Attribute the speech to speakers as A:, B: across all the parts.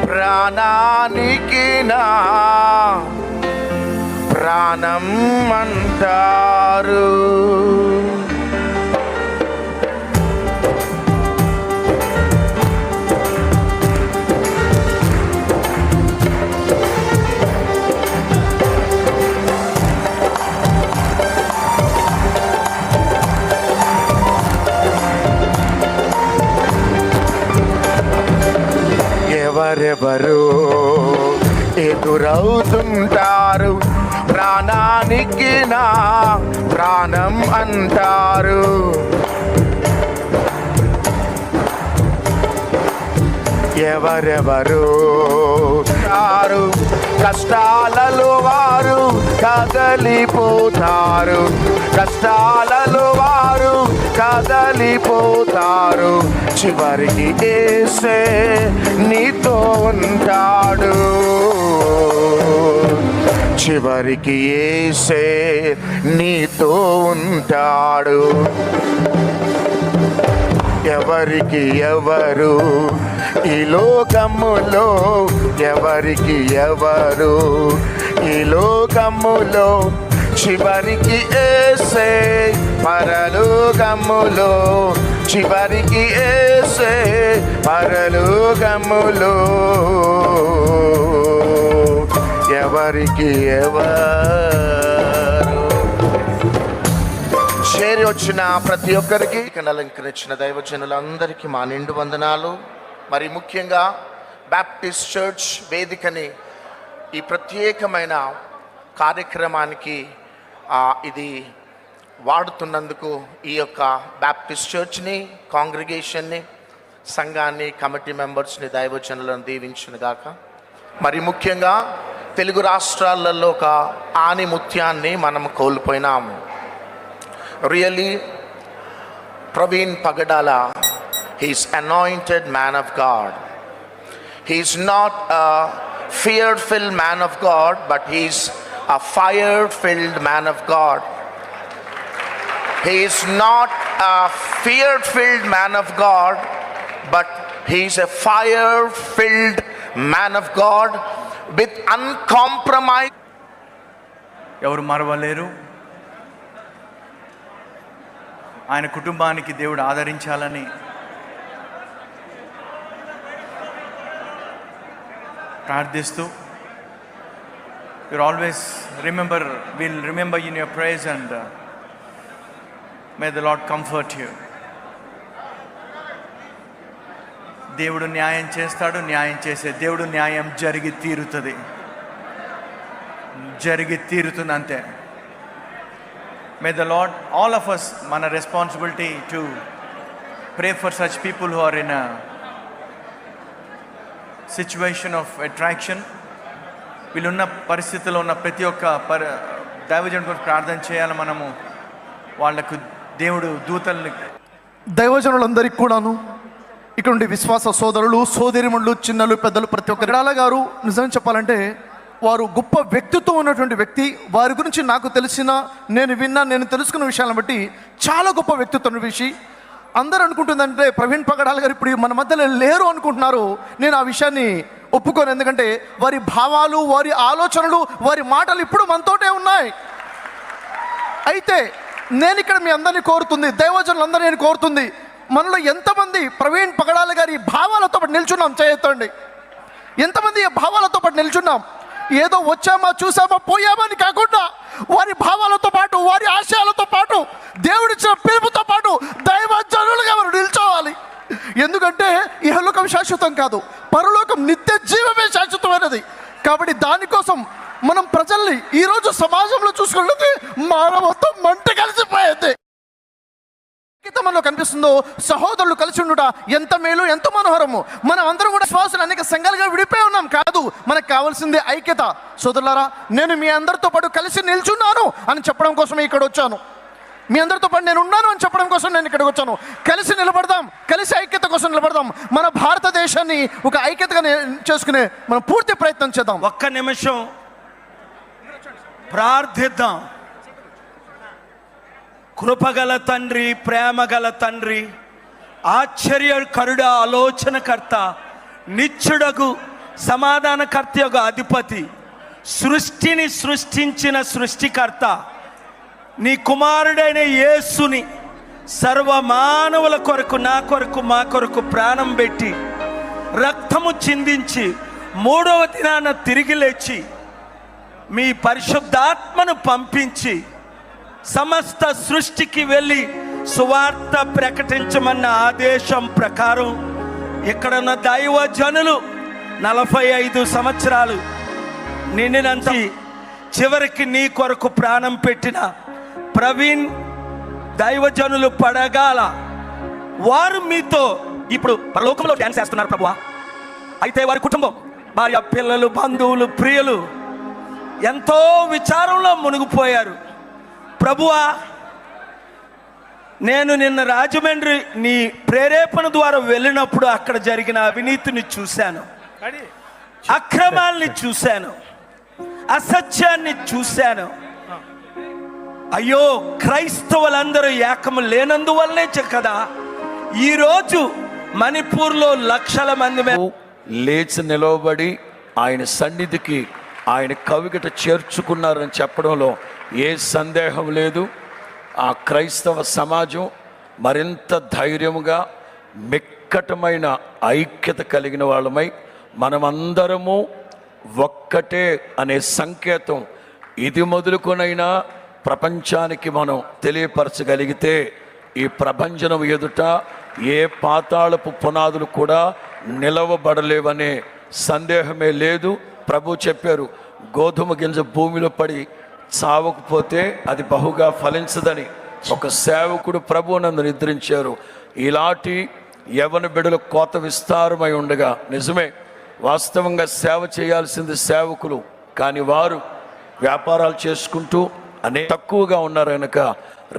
A: ప్రాణానికి నా ప్రాణం అంటారు. ఎవరెవరు ఎదురవుతుంటారు, ప్రాణానికి నా ప్రాణం అంటారు. ఎవరెవరు కష్టాలలో వారు కదలిపోతారు, కష్టాలలో వారు కదలిపోతారు. చివరికి యేసే నీతో ఉంటాడు, చివరికి యేసే నీతో ఉంటాడు. ఎవరికి ఎవరు ఈ లోకములో, ఎవరికి ఎవరు ఈ లోకములో, చివరికి యేసే పరలోకములో, చివరికి యేసే పరలోకములో. ఎవరికి ఎవరు చేరి వచ్చిన ప్రతి ఒక్కరికి, అలంకరించిన దైవజనులందరికీ మా నిండు వందనాలు. మరి ముఖ్యంగా బ్యాప్టిస్ట్ చర్చ్ వేదికని ఈ ప్రత్యేకమైన కార్యక్రమానికి ఇది వాడుతున్నందుకు ఈ యొక్క బ్యాప్టిస్ట్ చర్చ్ని, కాంగ్రిగేషన్ని, సంఘాన్ని, కమిటీ మెంబర్స్ని, దైవజనులను దీవించునుగాక. మరి ముఖ్యంగా తెలుగు రాష్ట్రాలలో ఒక ఆణిముత్యాన్ని మనం కోల్పోయినాము. Really, Praveen Pagadala, he's anointed man of God. He's not a fear-filled man of God, but he's a fire-filled man of God. He is not a fear-filled man of God, but he's a fire-filled man of God with uncompromised.
B: ఎవరు మరవలేరు. ఆయన కుటుంబానికి దేవుడు ఆదరించాలని ప్రార్థిస్తూ, you'll always remember, we'll remember in your prayers, and may the Lord comfort you. దేవుడు న్యాయం చేస్తాడు, న్యాయం చేసే దేవుడు. న్యాయం జరిగి తీరుతుంది, జరిగి తీరుతుంది అంతే. May the Lord, all of us, మన responsibility to pray for such people who are in a situation of attraction. వీళ్ళున్న పరిస్థితిలో ఉన్న ప్రతి ఒక్క దైవజనుడి గురించి ప్రార్థన చేయాలి మనము. వాళ్లకు దేవుడు దూతల్ని,
C: దైవజనులందరికీ కూడాను, ఇక్కడ ఉండే విశ్వాస సోదరులు, సోదరిమణులు, చిన్నలు, పెద్దలు, ప్రతి ఒక్కరు. గడాల గారు నిజం చెప్పాలంటే వారు గొప్ప వ్యక్తిత్వం ఉన్నటువంటి వ్యక్తి. వారి గురించి నాకు తెలిసిన, నేను విన్నా, నేను తెలుసుకున్న విషయాలను బట్టి చాలా గొప్ప వ్యక్తిత్వం విషయం. అందరూ అనుకుంటుందంటే ప్రవీణ్ పగడాల గారు ఇప్పుడు మన మధ్యలో లేరు అనుకుంటున్నారు. నేను ఆ విషయాన్ని ఒప్పుకోను. ఎందుకంటే వారి భావాలు, వారి ఆలోచనలు, వారి మాటలు ఇప్పుడు మనతోటే ఉన్నాయి. అయితే నేను ఇక్కడ మీ అందరినీ కోరుతుంది, దైవజనులందరూ నేను కోరుతుంది, మనలో ఎంతమంది ప్రవీణ్ పగడాల గారి భావాలతో పాటు నిల్చున్నాం? చేయొద్దండి. ఎంతమంది ఈ భావాలతో పాటు నిల్చున్నాం? ఏదో వచ్చామా, చూసామా, పోయామా అని కాకుండా వారి భావాలతో పాటు, వారి ఆశయాలతో పాటు, దేవుడిచ్చిన పిలుపుతో పాటు దైవజనులుగా వారు నిల్చోవాలి. ఎందుకంటే ఇహలోకం శాశ్వతం కాదు, పరలోకం నిత్య జీవమే శాశ్వతమైనది. కాబట్టి దానికోసం మనం ప్రజల్ని ఈరోజు సమాజంలో చూసుకుంటే మానవత్వం మంట కలిసిపోయేది. మనలో కనిపిస్తుందో సహోదరులు కలిసి ఉండుట ఎంత మేలు, ఎంత మనోహరము. మనం అందరం కూడా శ్వాసలు అనేక సంఘాలుగా విడిపోయి ఉన్నాం కాదు, మనకు కావాల్సిందే ఐక్యత. సోదరులారా, నేను మీ అందరితో పాటు కలిసి నిల్చున్నాను అని చెప్పడం కోసమే ఇక్కడ వచ్చాను. మీ అందరితో పాటు నేను ఉన్నాను అని చెప్పడం కోసం నేను ఇక్కడికి వచ్చాను. కలిసి నిలబడదాం, కలిసి ఐక్యత కోసం నిలబడదాం. మన భారతదేశాన్ని ఒక ఐక్యతగా చేసుకునే మనం పూర్తి ప్రయత్నం చేద్దాం.
D: ఒక్క నిమిషం ప్రార్థిద్దాం. కృపగల తండ్రి, ప్రేమగల తండ్రి, ఆశ్చర్యకరుడ, ఆలోచనకర్త, నిత్యుడగు సమాధానకర్త యొక్క అధిపతి, సృష్టిని సృష్టించిన సృష్టికర్త, నీ కుమారుడైన యేసుని సర్వ మానవుల కొరకు, నా కొరకు, మా కొరకు ప్రాణం పెట్టి రక్తము చిందించి 3వ దినాన తిరిగి లేచి మీ పరిశుద్ధాత్మను పంపించి సమస్త సృష్టికి వెళ్ళి సువార్త ప్రకటించమన్న ఆదేశం ప్రకారం ఇక్కడున్న దైవజనులు 45 సంవత్సరాలు నిన్నంత చివరికి నీ కొరకు ప్రాణం పెట్టిన ప్రవీణ్ దైవజనులు పడగాల వారు మీతో ఇప్పుడు పరలోకంలో డ్యాన్స్ చేస్తున్నారు ప్రభువా. అయితే వారి కుటుంబం, భార్య, పిల్లలు, బంధువులు, ప్రియులు ఎంతో విచారంలో మునిగిపోయారు. ప్రభువా, నేను నిన్న రాజమండ్రి నీ ప్రేరేపణ ద్వారా వెళ్ళినప్పుడు అక్కడ జరిగిన అవినీతిని చూశాను, అక్రమాల్ని చూశాను, అసత్యాన్ని చూశాను. అయ్యో, క్రైస్తవులందరూ ఏకము లేనందువల్లే కదా ఈరోజు మణిపూర్లో లక్షల మంది
E: లేచి నిలవబడి ఆయన సన్నిధికి, ఆయన కవిగట చేర్చుకున్నారని చెప్పడంలో ఏ సందేహం లేదు. ఆ క్రైస్తవ సమాజం మరింత ధైర్యముగా, మిక్కటమైన ఐక్యత కలిగిన వాళ్ళమై మనమందరము ఒక్కటే అనే సంకేతం ఇది మొదలుకొనైనా ప్రపంచానికి మనం తెలియపరచగలిగితే ఈ ప్రభంజనం ఎదుట ఏ పాతాళపు పునాదులు కూడా నిలవబడలేవనే సందేహమే లేదు. ప్రభు చెప్పారు, గోధుమ గింజ భూమిలో పడి చావకపోతే అది బహుగా ఫలించదని. ఒక సేవకుడు ప్రభు నందు నిద్రించారు. ఇలాంటి యవన బిడ్డల కోత విస్తారమై ఉండగా, నిజమే వాస్తవంగా సేవ చేయాల్సింది సేవకులు, కానీ వారు వ్యాపారాలు చేసుకుంటూ తక్కువగా ఉన్నారు కనుక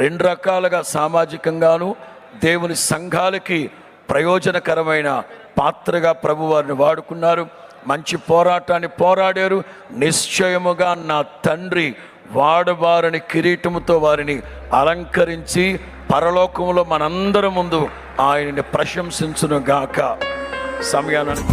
E: 2 రకాలుగా సామాజికంగాను దేవుని సంఘాలకి ప్రయోజనకరమైన పాత్రగా ప్రభు వారిని వాడుకున్నారు. మంచి పోరాటాన్ని పోరాడారు. నిశ్చయముగా నా తండ్రి వాడబారని కిరీటముతో వారిని అలంకరించి పరలోకంలో మనందరి ముందు ఆయనని ప్రశంసించును గాక. సమయాన్ని